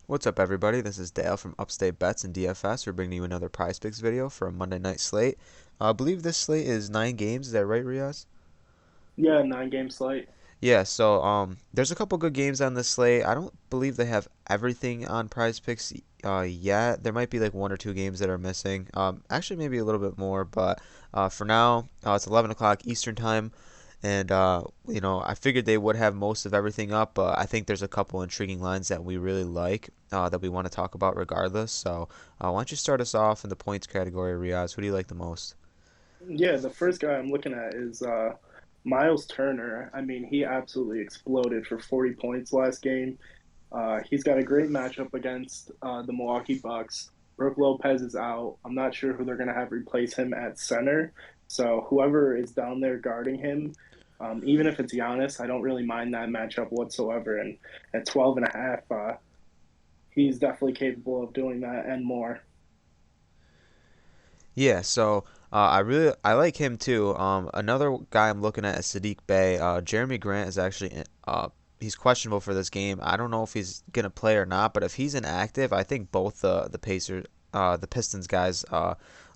What's up, everybody? This is Dale from Upstate Bets and DFS. We're bringing you another Prize Picks video for a Monday night slate. I believe this slate is 9 games. Is that right, Riaz? Yeah, 9 game slate. Yeah. So there's a couple good games on this slate. I don't believe they have everything on Prize Picks yet. There might be like 1 or 2 games that are missing. Actually, maybe a little bit more, but for now, it's 11 o'clock Eastern time. And I figured they would have most of everything up, but I think there's a couple intriguing lines that we really like that we want to talk about regardless. So why don't you start us off in the points category, Riaz? Who do you like the most? Yeah, the first guy I'm looking at is Miles Turner. I mean, he absolutely exploded for 40 points last game. He's got a great matchup against the Milwaukee Bucks. Brooke Lopez is out. I'm not sure who they're going to have replace him at center. So whoever is down there guarding him, even if it's Giannis, I don't really mind that matchup whatsoever. And at 12 and a half, he's definitely capable of doing that and more. Yeah, so I like him too. Another guy I'm looking at is Sadiq Bey. Jeremy Grant is actually he's questionable for this game. I don't know if he's gonna play or not, but if he's inactive, I think both the Pistons guys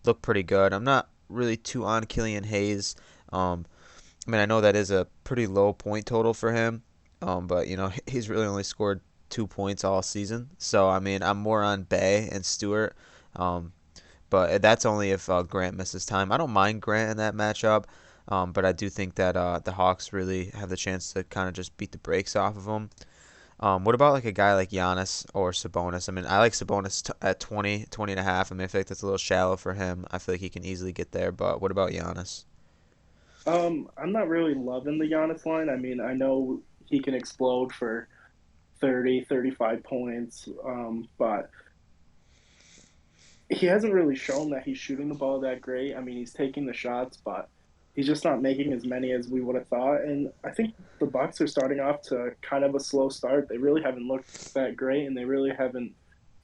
look pretty good. I'm not really too on Killian Hayes. I mean, I know that is a pretty low point total for him, but he's really only scored 2 points all season. So I mean, I'm more on Bey and Stewart. Um, but that's only if Grant misses time. I don't mind Grant in that matchup, but I do think that the Hawks really have the chance to kind of just beat the brakes off of them. What about like a guy like Giannis or Sabonis? I mean, I like Sabonis at 20, 20 and a half. I mean, I feel like that's a little shallow for him. I feel like he can easily get there, but what about Giannis? I'm not really loving the Giannis line. I mean, I know he can explode for 30, 35 points, but he hasn't really shown that he's shooting the ball that great. I mean, he's taking the shots, but he's just not making as many as we would have thought. And I think the Bucks are starting off to kind of a slow start. They really haven't looked that great, and they really haven't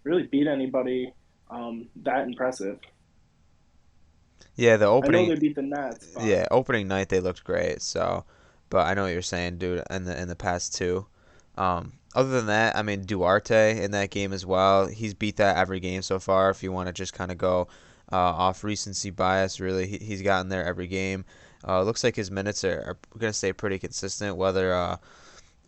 really beat anybody that impressive. Yeah, the I know opening they beat the Nets, but yeah, opening night they looked great. So, but I know what you're saying, dude. In the past two, other than that, I mean Duarte in that game as well. He's beat that every game so far. If you want to just kind of go off recency bias, really, he's gotten there every game. Looks like his minutes are going to stay pretty consistent. Whether I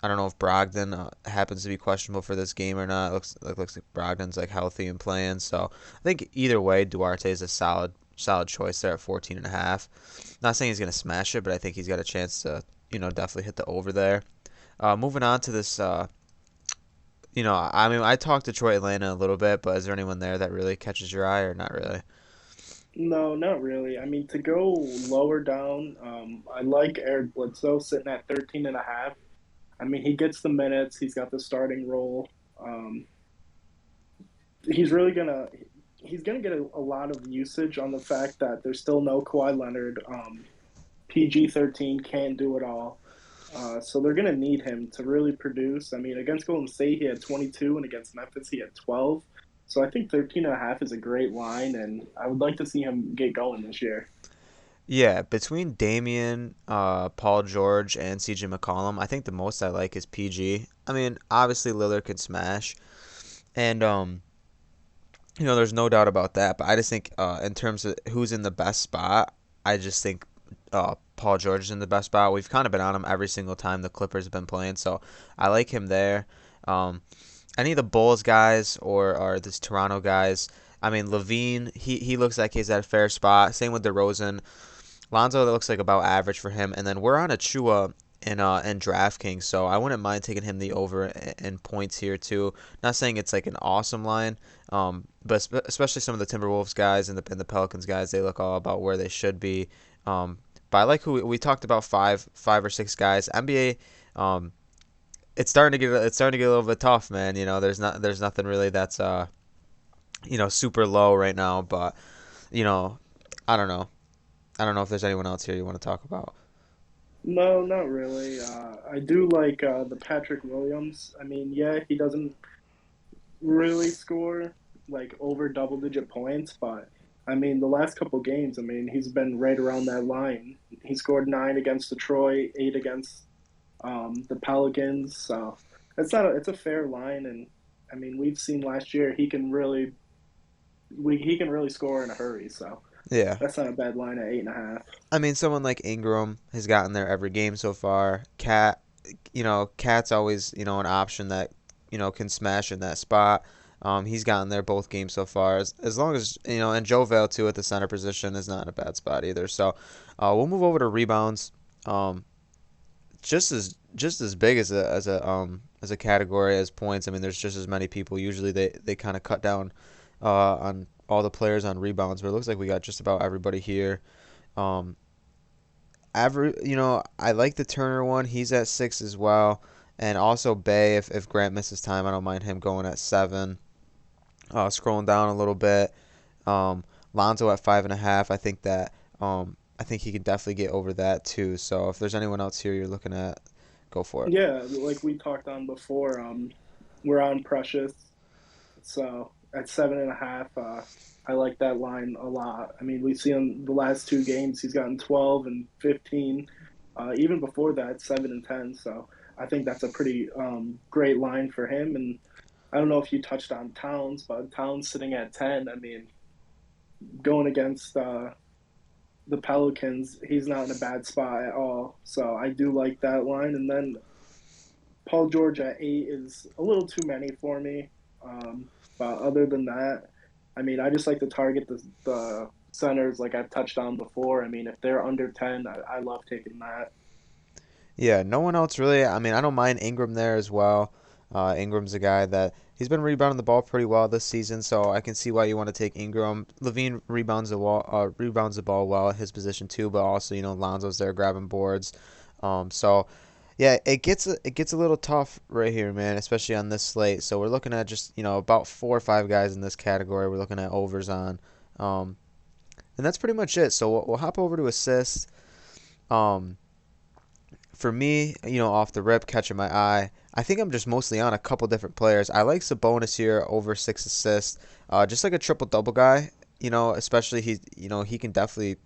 don't know if Brogdon happens to be questionable for this game or not. Looks like Brogdon's like healthy and playing. So I think either way, Duarte is a solid choice there at 14 and a half. Not saying he's gonna smash it, but I think he's got a chance to definitely hit the over there. Moving on to this. I mean, I talked Detroit Atlanta a little bit, but is there anyone there that really catches your eye or not really? no, not really. I mean, to go lower down, I like Eric Bledsoe sitting at 13 and a half. I mean, he gets the minutes. He's got the starting role. Um, he's really gonna he's gonna get a lot of usage on the fact that there's still no Kawhi Leonard. PG-13 can't do it all. So they're gonna need him to really produce. I mean, against Golden State he had 22, and against Memphis he had 12. So I think 13 and a half is a great line, and I would like to see him get going this year. Yeah, between Damian, Paul George, and CJ McCollum, I think the most I like is PG. I mean, obviously Lillard can smash, and there's no doubt about that. But I just think, in terms of who's in the best spot, I just think Paul George is in the best spot. We've kind of been on him every single time the Clippers have been playing, so I like him there. Um, any of the Bulls guys or this Toronto guys, I mean Levine, he looks like he's at a fair spot. Same with DeRozan. Lonzo, that looks like about average for him, and then we're on Achua in DraftKings, so I wouldn't mind taking him the over in points here too. Not saying it's like an awesome line, but especially some of the Timberwolves guys and the Pelicans guys, they look all about where they should be. But I like who we talked about five or six guys. NBA, it's starting to get a little bit tough, man. There's nothing really that's super low right now, but you know I don't know. I don't know if there's anyone else here you want to talk about. No, not really. I do like the Patrick Williams. I mean, yeah, he doesn't really score like over double-digit points, but I mean, the last couple games, I mean, he's been right around that line. He scored 9 against Detroit, 8 against the Pelicans. So it's not a, it's a fair line, and I mean, we've seen last year he can really score in a hurry. So Yeah. that's not a bad line at 8.5. I mean, someone like Ingram has gotten there every game so far. Cat's always, an option that, can smash in that spot. He's gotten there both games so far. As long as, and Joe Vale, too, at the center position is not in a bad spot either. So we'll move over to rebounds. Um, just as big as a category as points. I mean, there's just as many people. Usually they kind of cut down on all the players on rebounds, but it looks like we got just about everybody here. Um, I like the Turner one. He's at 6 as well, and also Bay. If Grant misses time, I don't mind him going at 7. Scrolling down a little bit, Lonzo at 5.5. I think he could definitely get over that too. So if there's anyone else here you're looking at, go for it. Yeah, like we talked on before, we're on Precious. So at 7.5, I like that line a lot. I mean, we've seen the last two games he's gotten 12 and 15. Even before that, 7 and 10. So I think that's a pretty great line for him. And I don't know if you touched on Towns, but Towns sitting at 10. I mean, going against the Pelicans, he's not in a bad spot at all. So I do like that line. And then Paul George at 8 is a little too many for me. But other than that, I mean, I just like to target the centers like I've touched on before. I mean, if they're under 10, I love taking that. Yeah, no one else really. I mean, I don't mind Ingram there as well. Ingram's a guy that he's been rebounding the ball pretty well this season, so I can see why you want to take Ingram. Levine rebounds the ball well at his position too, but also Lonzo's there grabbing boards. So yeah, it gets a little tough right here, man, especially on this slate. So we're looking at just about 4 or 5 guys in this category. We're looking at overs on, um, and that's pretty much it. So we'll hop over to assists. Um, for me, off the rip, catching my eye, I think I'm just mostly on a couple different players. I like Sabonis here over 6 assists, just like a triple double guy. Especially he can definitely.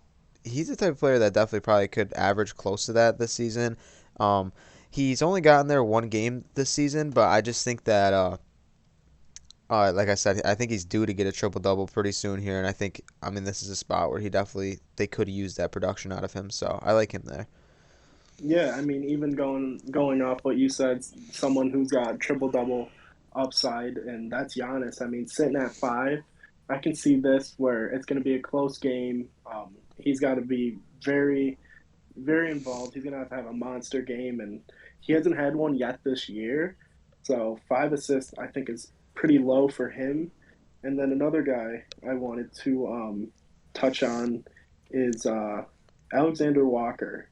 He's the type of player that definitely probably could average close to that this season. Um, he's only gotten there one game this season, but I just think that, like I said, I think he's due to get a triple double pretty soon here, and I mean, this is a spot where they could use that production out of him, so I like him there. Yeah, I mean, even going off what you said, someone who's got triple double upside, and that's Giannis. I mean, sitting at 5, I can see this where it's going to be a close game. He's got to be very, very involved. He's going to have a monster game, and he hasn't had one yet this year. So 5 assists, I think, is pretty low for him. And then another guy I wanted to touch on is Alexander Walker.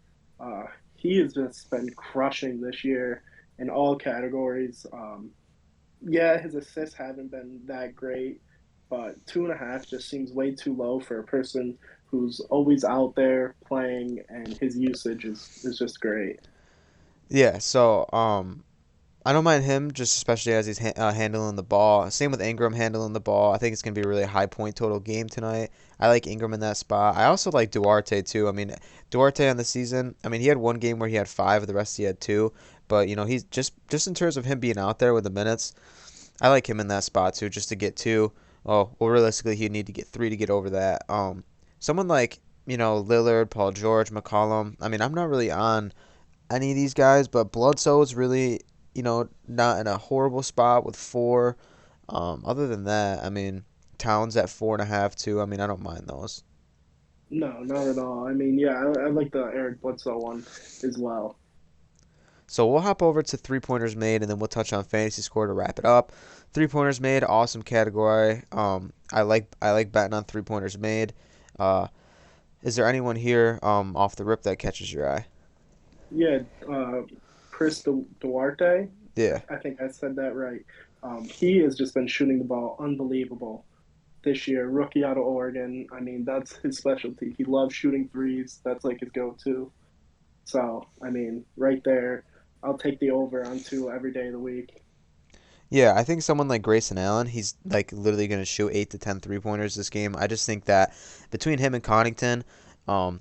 He has just been crushing this year in all categories. Yeah, his assists haven't been that great, but 2.5 just seems way too low for a person who's always out there playing, and his usage is just great. Yeah, so I don't mind him just especially as he's handling the ball. Same with Ingram handling the ball. I think it's gonna be a really high point total game tonight. I like Ingram in that spot. I also like Duarte too. I mean, Duarte on the season. I mean, he had one game where he had 5, the rest he had 2. But he's just in terms of him being out there with the minutes. I like him in that spot too, just to get 2. Oh, well, realistically, he'd need to get 3 to get over that. Someone like Lillard, Paul George, McCollum. I mean, I'm not really on any of these guys, but Bledsoe's really, not in a horrible spot with 4. Other than that, I mean, Towns at 4.5 too. I mean, I don't mind those. No, not at all. I mean, yeah, I like the Eric Bledsoe one as well. So we'll hop over to 3 pointers made, and then we'll touch on fantasy score to wrap it up. 3 pointers made, awesome category. I like betting on 3 pointers made. Uh, is there anyone here off the rip that catches your eye? Yeah, Chris Duarte. Yeah. I think I said that right. He has just been shooting the ball unbelievable this year. Rookie out of Oregon. I mean, that's his specialty. He loves shooting threes. That's like his go-to. So, I mean, right there, I'll take the over on 2 every day of the week. Yeah, I think someone like Grayson Allen, he's like literally going to shoot 8 to 10 3 pointers this game. I just think that between him and Connington, um,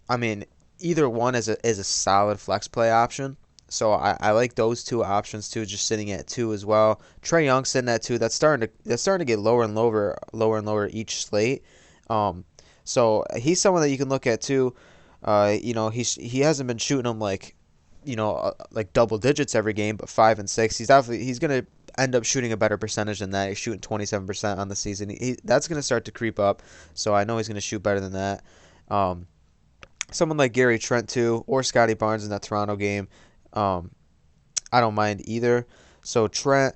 I mean, either one is a solid flex play option. So I like those two options too, just sitting at two as well. Trey Young sitting at two. That's starting to get lower and lower each slate. Um, so he's someone that you can look at too. He hasn't been shooting them like double digits every game, but 5 and 6. He's gonna end up shooting a better percentage than that. He's shooting 27% on the season. That's gonna start to creep up. So I know he's gonna shoot better than that. Um, Someone like Gary Trent too, or Scotty Barnes in that Toronto game. Um, I don't mind either. So Trent,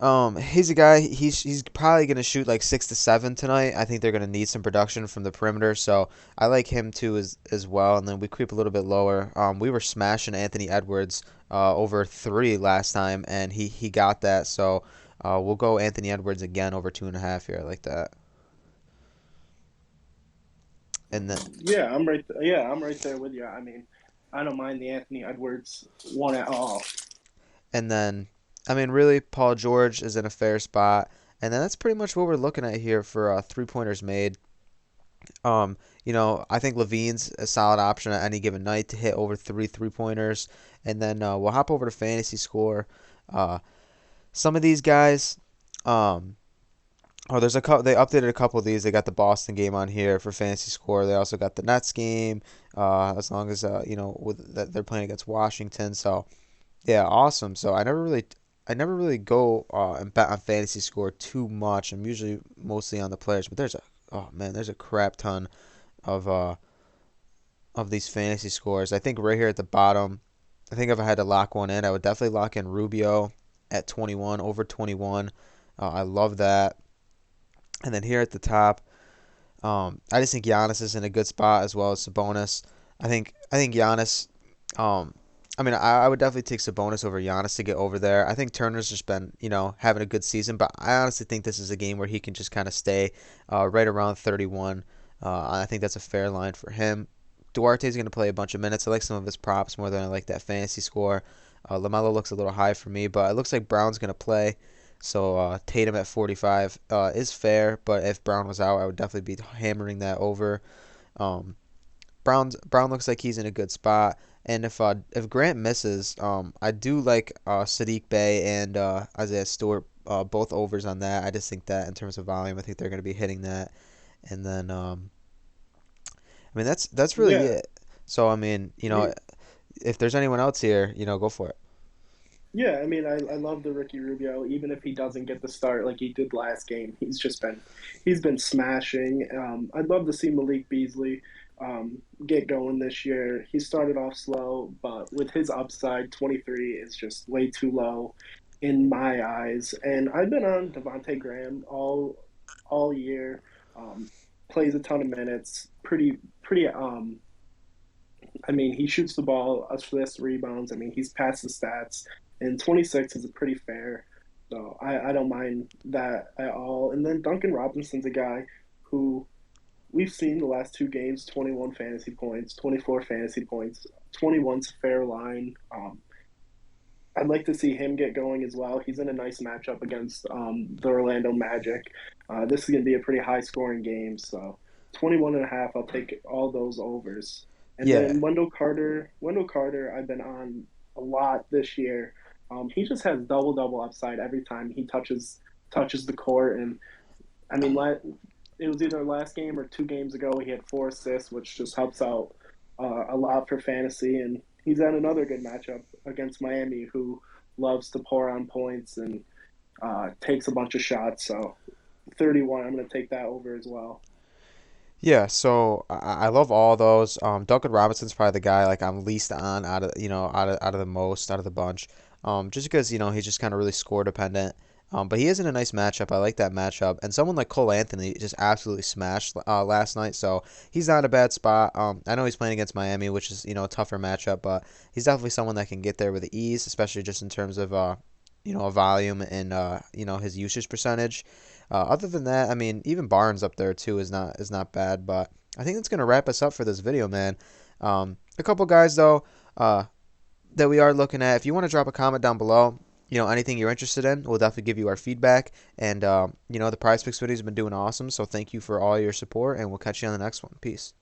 he's a guy. He's probably gonna shoot like 6 to 7 tonight. I think they're gonna need some production from the perimeter, so I like him too as well. And then we creep a little bit lower. We were smashing Anthony Edwards over 3 last time, and he got that. So we'll go Anthony Edwards again over 2.5 here. I like that. And then Yeah, I'm right. Yeah, I'm right there with you. I mean, I don't mind the Anthony Edwards one at all. and then I mean really Paul George is in a fair spot. And then that's pretty much what we're looking at here for 3 pointers made. I think Levine's a solid option at any given night to hit over 3 3 pointers. And then we'll hop over to fantasy score. Uh, some of these guys, um, there's a couple. They updated a couple of these. They got the Boston game on here for fantasy score. They also got the Nets game. As long as with that they're playing against Washington. So yeah, awesome. So I never really go and bet on fantasy score too much. I'm usually mostly on the players, but there's a crap ton of these fantasy scores. I think right here at the bottom, I think if I had to lock one in, I would definitely lock in Rubio at 21 over 21. I love that. And then here at the top, I just think Giannis is in a good spot as well as Sabonis. I think Giannis. Um, I would definitely take Sabonis over Giannis to get over there. I think Turner's just been having a good season, but I honestly think this is a game where he can just kind of stay right around 31. I think that's a fair line for him. Duarte's going to play a bunch of minutes. I like some of his props more than I like that fantasy score. LaMelo looks a little high for me, but it looks like Brown's going to play. So Tatum at 45 is fair, but if Brown was out, I would definitely be hammering that over. Um, Brown looks like he's in a good spot, and if Grant misses, I do like Sadiq Bey and Isaiah Stewart both overs on that. I just think that in terms of volume, I think they're going to be hitting that, and then that's really Yeah, it. So I mean, if there's anyone else here, go for it. yeah, I mean, I love the Ricky Rubio, even if he doesn't get the start like he did last game. He's been smashing. I'd love to see Malik Beasley get going this year. He started off slow, but with his upside, 23 is just way too low in my eyes. And I've been on Devontae Graham all year. Um, Plays a ton of minutes. Pretty. I mean, he shoots the ball, assists, rebounds. I mean, he's past the stats, and 26 is a pretty fair. So I don't mind that at all. And then Duncan Robinson's a guy who we've seen the last 2 games, 21 fantasy points, 24 fantasy points. 21's a fair line. I'd like to see him get going as well. He's in a nice matchup against the Orlando Magic. This is going to be a pretty high scoring game. So 21 and a half, I'll take all those overs. And Yeah, then Wendell Carter, I've been on a lot this year. He just has double double upside every time he touches the court. And I mean, it was either last game or 2 games ago. He had 4 assists, which just helps out a lot for fantasy. And he's at another good matchup against Miami, who loves to pour on points and takes a bunch of shots. So 31, I'm going to take that over as well. yeah. So I love all those. Duncan Robinson's probably the guy like I'm least on out of the bunch. Just because he's just kind of really score dependent. But he is in a nice matchup. I like that matchup. And someone like Cole Anthony just absolutely smashed last night, so he's not in a bad spot. I know he's playing against Miami, which is a tougher matchup, but he's definitely someone that can get there with ease, especially just in terms of a volume and his usage percentage. Other than that, I mean, even Barnes up there too is not bad. But I think that's gonna wrap us up for this video, man. A couple guys though. That we are looking at. If you want to drop a comment down below, anything you're interested in, we'll definitely give you our feedback. And the Prize Picks videos have been doing awesome, so thank you for all your support, and we'll catch you on the next one. Peace.